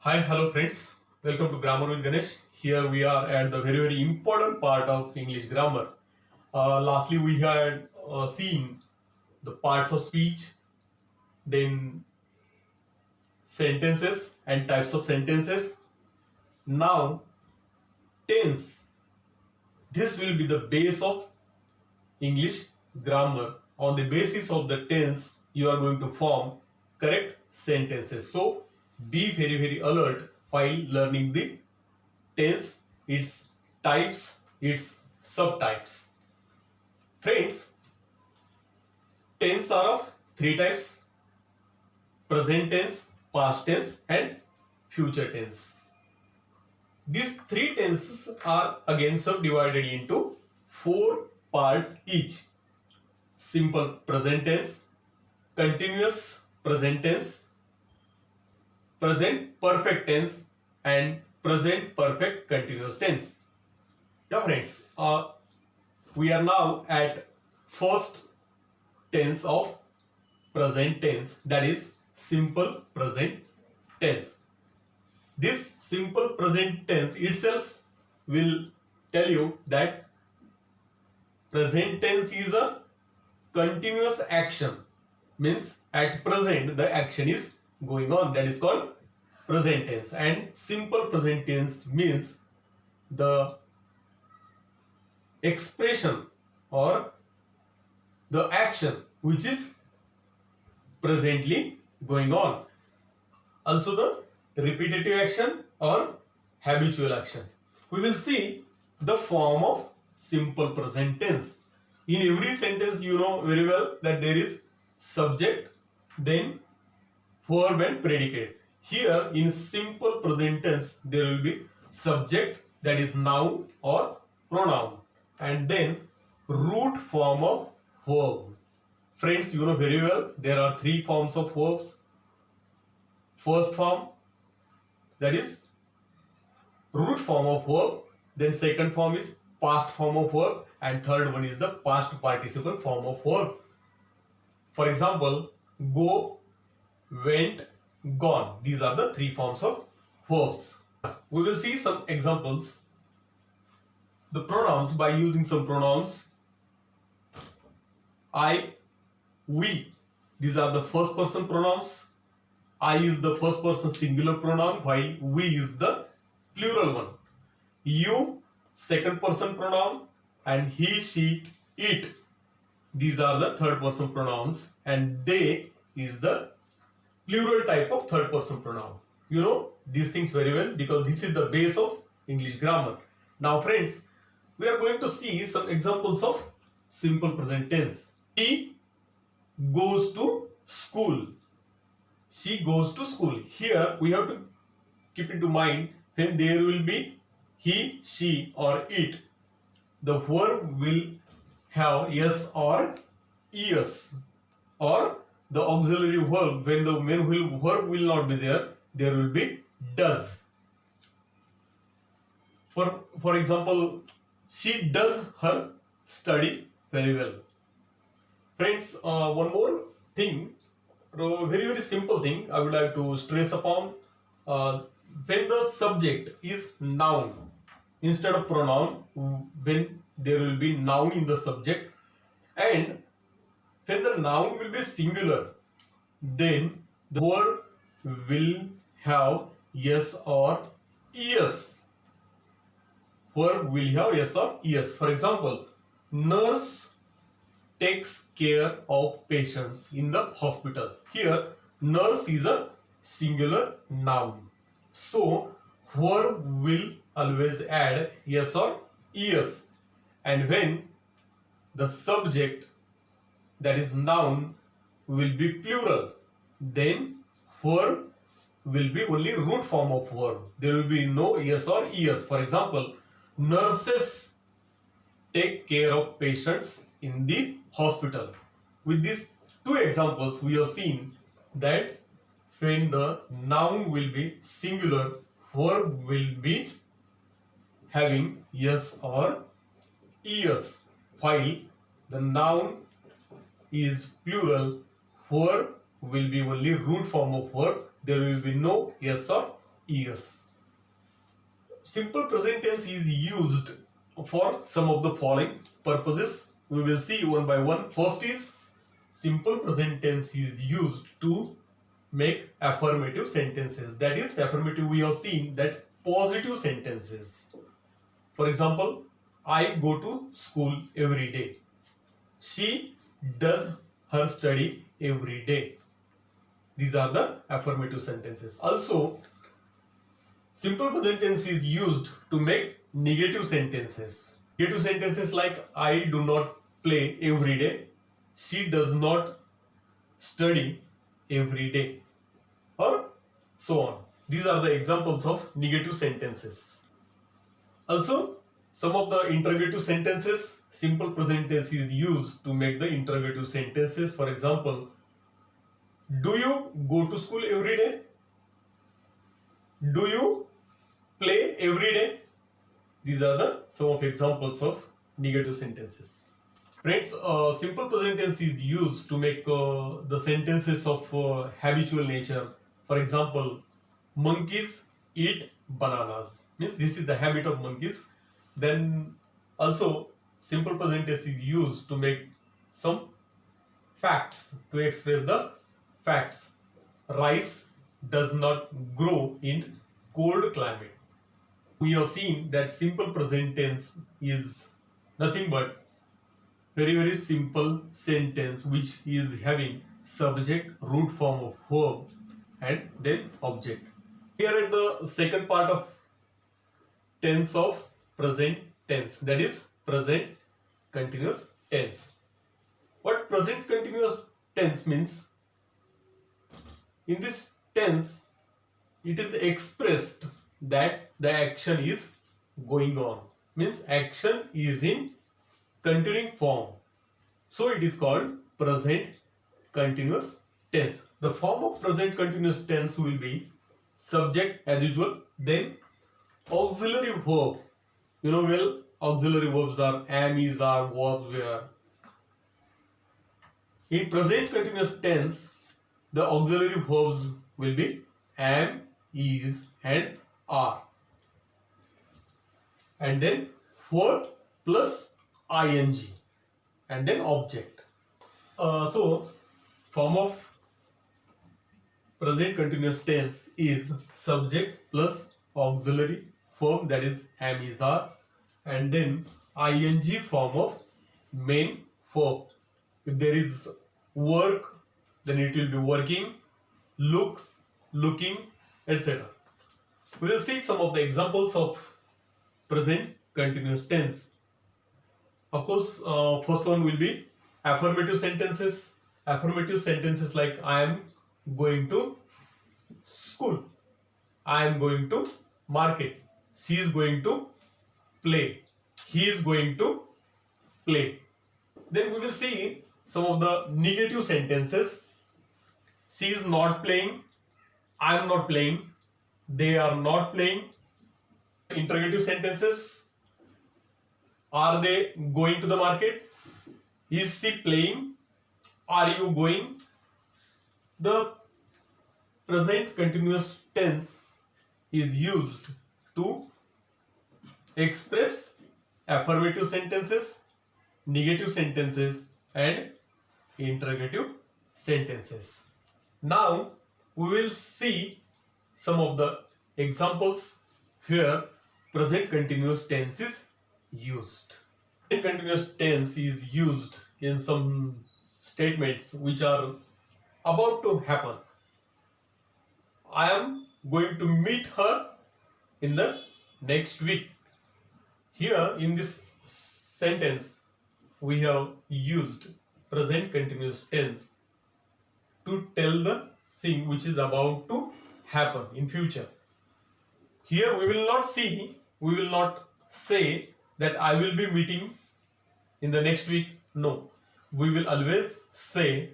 Hi, hello friends. Welcome to Grammar with Ganesh. Here we are at the very important part of English grammar. Lastly, we had seen the parts of speech, then sentences and types of sentences. Now, tense. This will be the base of English grammar. On the basis of the tense, you are going to form correct sentences. So, be very alert while learning the tense, its types, its subtypes. Friends, tense are of three types: present tense, past tense, and future tense. These three tenses are again subdivided into four parts each: simple present tense, continuous present tense, present perfect tense, and present perfect continuous tense. Yeah, friends, we are now at first tense of present tense, that is simple present tense. This simple present tense itself will tell you that present tense is a continuous action, means at present the action is going on, that is called present tense. And simple present tense means the expression or the action which is presently going on. Also the repetitive action or habitual action. We will see the form of simple present tense. In every sentence you know very well that there is subject, then verb and predicate. Here in simple present tense there will be subject, that is noun or pronoun, and then root form of verb. Friends, you know very well there are three forms of verbs. First form, that is root form of verb, then second form is past form of verb, and third one is the past participle form of verb. For example, go, went, gone. These are the three forms of verbs. We will see some examples. The pronouns, by using some pronouns: I, we. These are the first person pronouns. I is the first person singular pronoun, while we is the plural one. You, second person pronoun, and he, she, it. These are the third person pronouns, and they is the plural type of third person pronoun. You know these things very well because this is the base of English grammar. Now friends, we are going to see some examples of simple present tense. He goes to school. She goes to school. Here we have to keep into mind, when there will be he, she or it, the verb will have yes or es, or the auxiliary verb, when the main verb will not be there, there will be does. For example, she does her study very well. Friends, one more thing, very simple thing I would like to stress upon. When the subject is noun instead of pronoun, when there will be noun in the subject, and when the noun will be singular, then the word will have yes or es. Verb will have yes or es. For example, nurse takes care of patients in the hospital. Here, nurse is a singular noun. So, verb will always add yes or es. And when the subject, that is noun, will be plural, then verb will be only root form of verb. There will be no yes or es. For example, nurses take care of patients in the hospital. With these two examples, we have seen that when the noun will be singular, verb will be having yes or es, while the noun is plural, verb will be only root form of verb. There will be no yes or years. Simple present tense is used for some of the following purposes. We will see one by one. First is simple present tense is used to make affirmative sentences. That is, affirmative, we have seen that positive sentences. For example, I go to school every day. She does her study every day. These are the affirmative sentences. Also, simple present tense is used to make negative sentences. Negative sentences like I do not play every day. She does not study every day, or so on. These are the examples of negative sentences. Also, some of the interrogative sentences, simple present tense is used to make the interrogative sentences. For example, do you go to school every day? Do you play every day? These are the some of examples of negative sentences. Friends, simple present tense is used to make the sentences of habitual nature. For example, monkeys eat bananas. Means this is the habit of monkeys. Then also simple present tense is used to make some facts, to express the facts. Rice does not grow in cold climate. We have seen that simple present tense is nothing but very simple sentence which is having subject, root form of verb, and then object. Here at the second part of tense of present tense, that is present continuous tense. What present continuous tense means? In this tense, it is expressed that the action is going on. Means action is in continuing form. So it is called present continuous tense. The form of present continuous tense will be subject as usual, then auxiliary verb. You know well, auxiliary verbs are am, is, are, was, were. In present continuous tense, the auxiliary verbs will be am, is, and are. And then verb plus ing. And then object. So, form of present continuous tense is subject plus auxiliary form, that is am, is, are, and then ing form of main verb. If there is work, then it will be working, look, looking, etc. We will see some of the examples of present continuous tense. Of course, first one will be affirmative sentences. Affirmative sentences like I am going to school, I am going to market, she is going to play, he is going to play. Then we will see some of the negative sentences. She is not playing, I am not playing, they are not playing. Interrogative sentences. Are they going to the market? Is she playing? Are you going? The present continuous tense is used to express affirmative sentences, negative sentences, and interrogative sentences. Now we will see some of the examples where present continuous tense is used. Present continuous tense is used in some statements which are about to happen. I am going to meet her in the next week. Here in this sentence, we have used present continuous tense to tell the thing which is about to happen in future. Here we will not say that I will be meeting in the next week. No, we will always say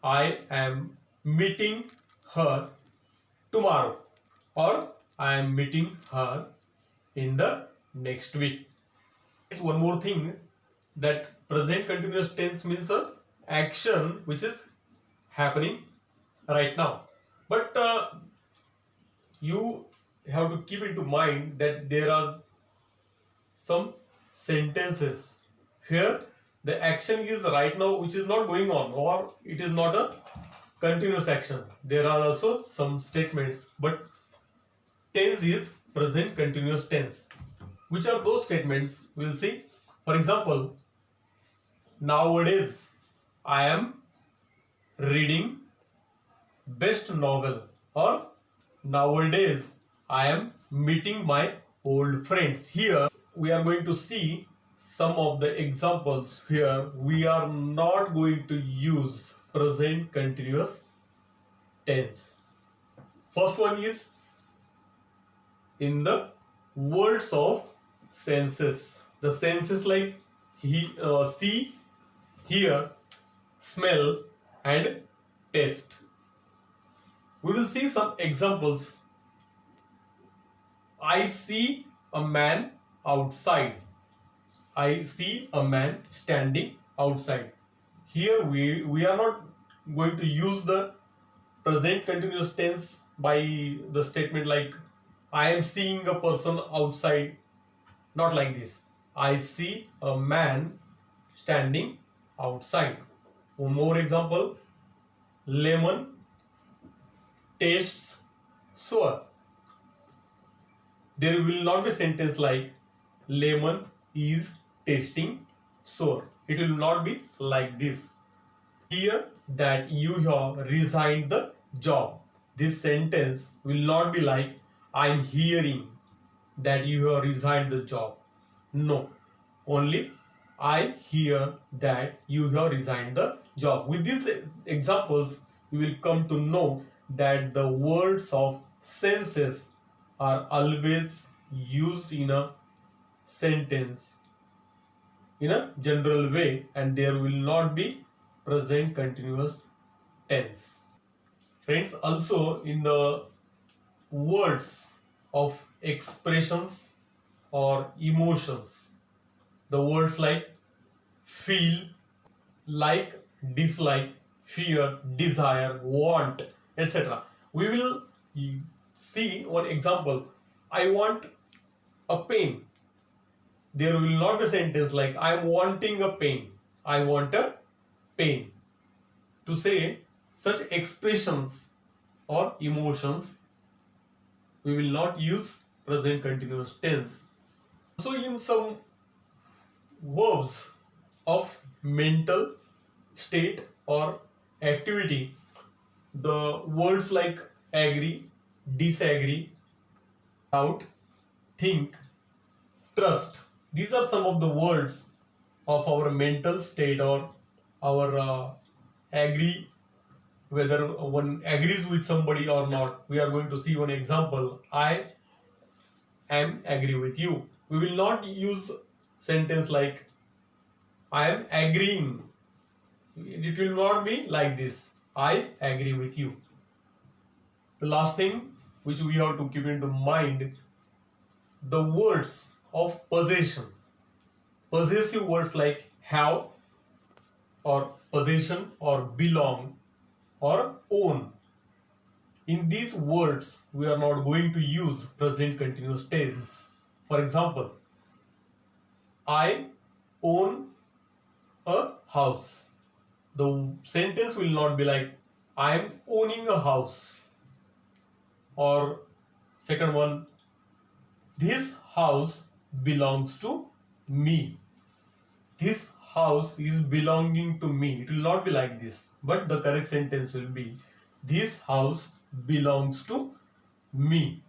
I am meeting her tomorrow, or I am meeting her in the next week. One more thing, that present continuous tense means a action which is happening right now. But you have to keep into mind that there are some sentences here the action is right now which is not going on, or it is not a continuous action. There are also some statements, but tense is present continuous tense. Which are those statements? We'll see. For example, nowadays I am reading best novel, or nowadays I am meeting my old friends. Here we are going to see some of the examples where we are not going to use present continuous tense. First one is in the words of senses. The senses like see, hear, smell and taste. We will see some examples. I see a man outside. I see a man standing outside. Here we are not going to use the present continuous tense by the statement like I am seeing a person outside. Not like this. I see a man standing outside. One more example. Lemon tastes sour. There will not be a sentence like lemon is tasting sour. It will not be like this. Hear that you have resigned the job. This sentence will not be like I am hearing that you have resigned the job. No, only I hear that you have resigned the job. With these examples, you will come to know that the words of senses are always used in a sentence in a general way, and there will not be present continuous tense. Friends, also in the words of expressions or emotions, the words like feel, like, dislike, fear, desire, want, etc. We will see one example. I want a pen. There will not be a sentence like I am wanting a pen. I want a pen. To say such expressions or emotions, we will not use present continuous tense. So in some verbs of mental state or activity, the words like agree, disagree, doubt, think, trust, these are some of the words of our mental state or our agree, whether one agrees with somebody or not. We are going to see one example. I am agree with you. We will not use sentence like I am agreeing. It will not be like this. I agree with you. The last thing which we have to keep into mind, the words of possession. Possessive words like have or possession or belong or own. In these words, we are not going to use present continuous tense. For example, I own a house. The sentence will not be like I am owning a house. Or second one, this house belongs to me. This house is belonging to me. It will not be like this, but the correct sentence will be this house belongs to me.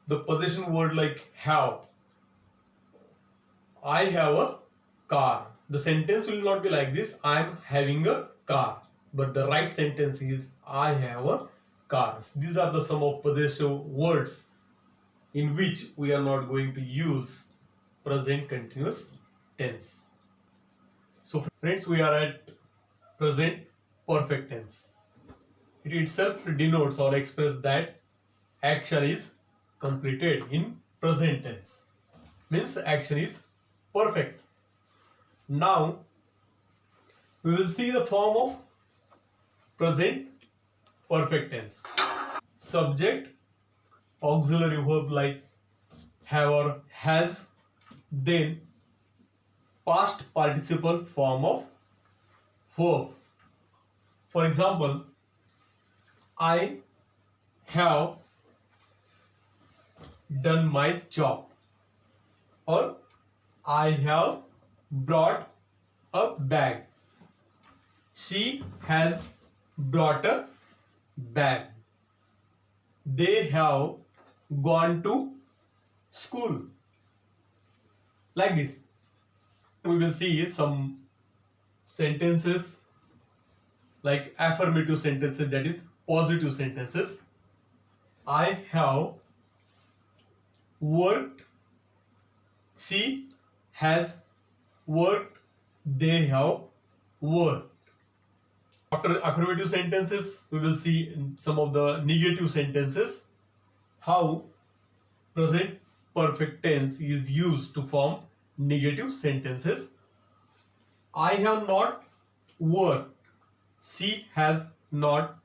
The possession word like have. I have a car. The sentence will not be like this. I am having a car. But the right sentence is I have a car. These are the some of possessive words in which we are not going to use present continuous tense. So friends, we are at present perfect tense. It itself denotes or expresses that action is completed in present tense. Means action is perfect. Now we will see the form of present perfect tense. Subject auxiliary verb like have or has, then past participle form of verb. For example, I have done my job, or I have brought a bag. She has brought a bag. They have gone to school. Like this. We will see some sentences like affirmative sentences, that is positive sentences. I have worked. She has worked. They have worked. After affirmative sentences, we will see some of the negative sentences. How present perfect tense is used to form negative sentences. I have not worked. She has not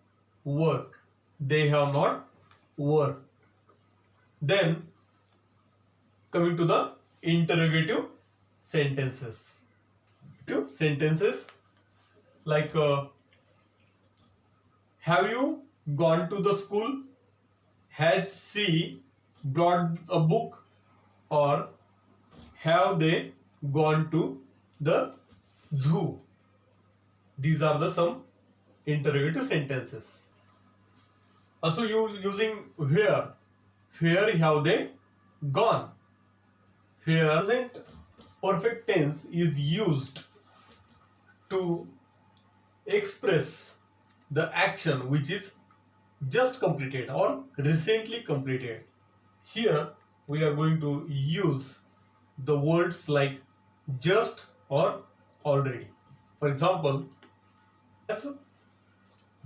worked. They have not worked. Then coming to the interrogative sentences. Sentences like have you gone to the school? Has she brought a book? Or have they gone to the zoo? These are the some interrogative sentences. Also using where. Where have they gone? Where present perfect tense is used to express the action which is just completed or recently completed. Here we are going to use the words like just or already. For example, has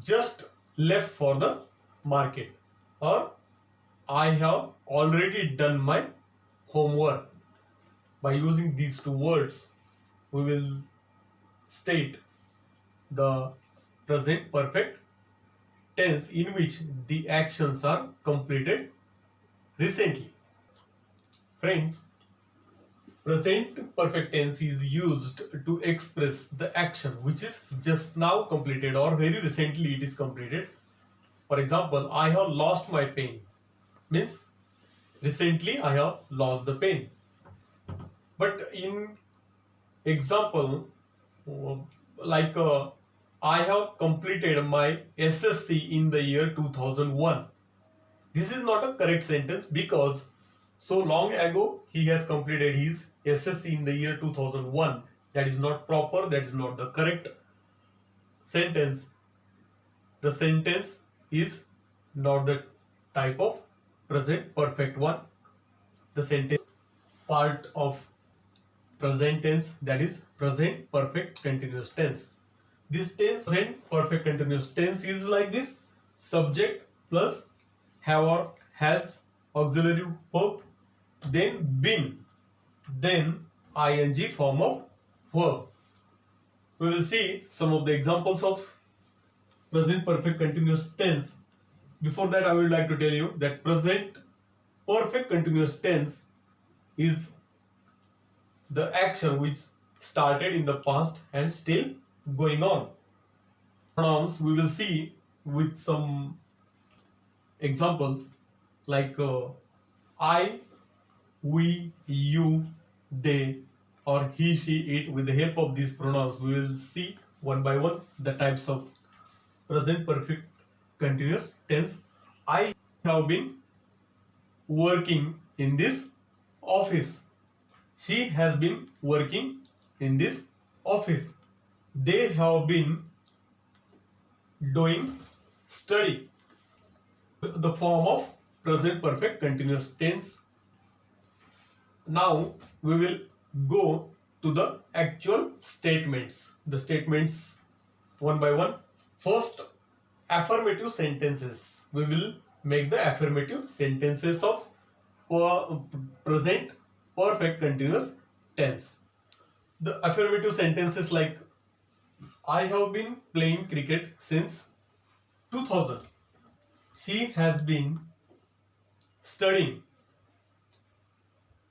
just left for the market, or I have already done my homework. By using these two words, we will state the present perfect tense in which the actions are completed recently. Friends, present perfect tense is used to express the action which is just now completed or very recently it is completed. For example, I have lost my pen means recently I have lost the pen. But in example, like I have completed my SSC in the year 2001. This is not a correct sentence because so long ago he has completed his SSC in the year 2001. That is not proper, that is not the correct sentence. The sentence is not the type of present perfect one. The sentence part of present tense, that is present perfect continuous tense. This tense, present perfect continuous tense, is like this: subject plus have or has auxiliary verb, then been, then ing form of verb. We will see some of the examples of present perfect continuous tense. Before that, I would like to tell you that present perfect continuous tense is the action which started in the past and still going on. Pronouns we will see with some examples like I, we, you, they, or he, she, it. With the help of these pronouns, we will see one by one the types of present perfect continuous tense. I have been working in this office. She has been working in this office. They have been doing study. The form of present perfect continuous tense. Now we will go to the actual statements. The statements one by one. First, affirmative sentences. We will make the affirmative sentences of present perfect continuous tense. The affirmative sentences like I have been playing cricket since 2000. She has been studying.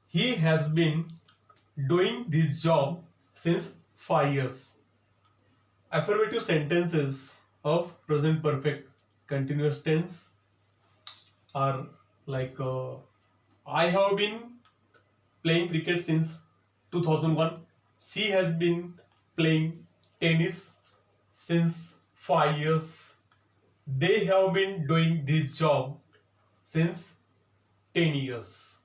He has been doing this job since 5 years. Affirmative sentences of present perfect continuous tense are like I have been playing cricket since 2001. She has been playing tennis since 5 years. They have been doing this job since 10 years.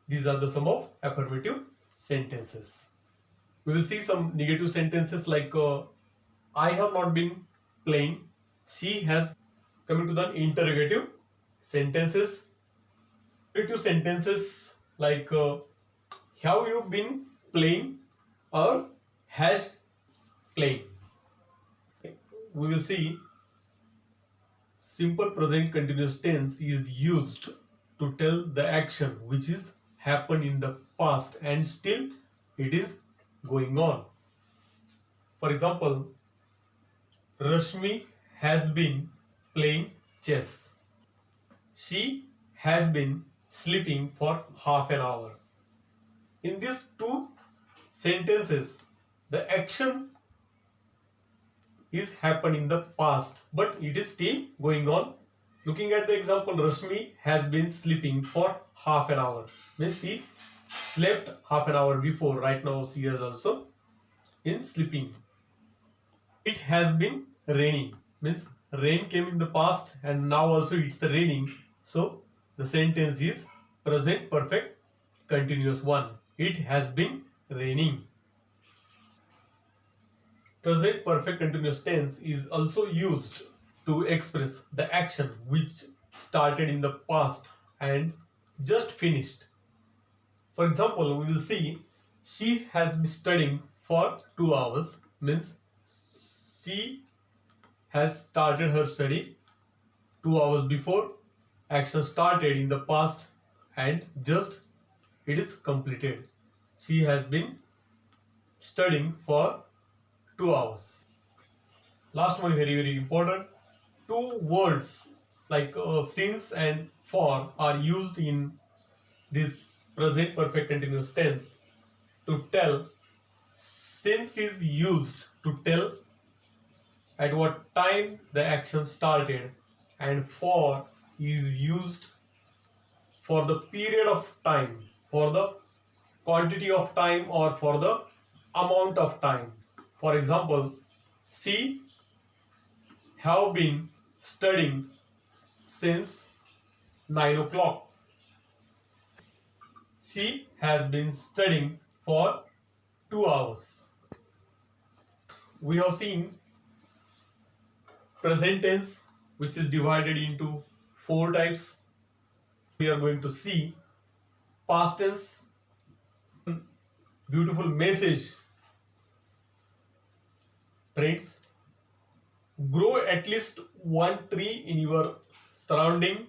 These are the sum of affirmative sentences. We will see some negative sentences like I have not been playing. She has. Coming to the interrogative sentences. Interrogative sentences like have you been playing or has playing. We will see simple present continuous tense is used to tell the action which is happened in the past and still it is going on. For example, Rashmi has been playing chess. She has been sleeping for half an hour. In these two sentences, the action is happened in the past, but it is still going on. Looking at the example, Rashmi has been sleeping for half an hour. Means she slept half an hour before. Right now she is also in sleeping. It has been raining. Means rain came in the past and now also it's the raining. So the sentence is present perfect continuous one. It has been raining. Present perfect continuous tense is also used to express the action which started in the past and just finished. For example, we will see she has been studying for 2 hours. Means she has started her study 2 hours before. Action started in the past and just it is completed. She has been studying for 2 hours. Last one, very important. Two words like since and for are used in this present perfect continuous tense to tell. Since is used to tell at what time the action started and for is used for the period of time, for the quantity of time or for the amount of time. For example, she have been studying since 9 o'clock. She has been studying for 2 hours. We have seen present tense which is divided into 4 types. We are going to see past tense. Beautiful message. Friends, grow at least one tree in your surrounding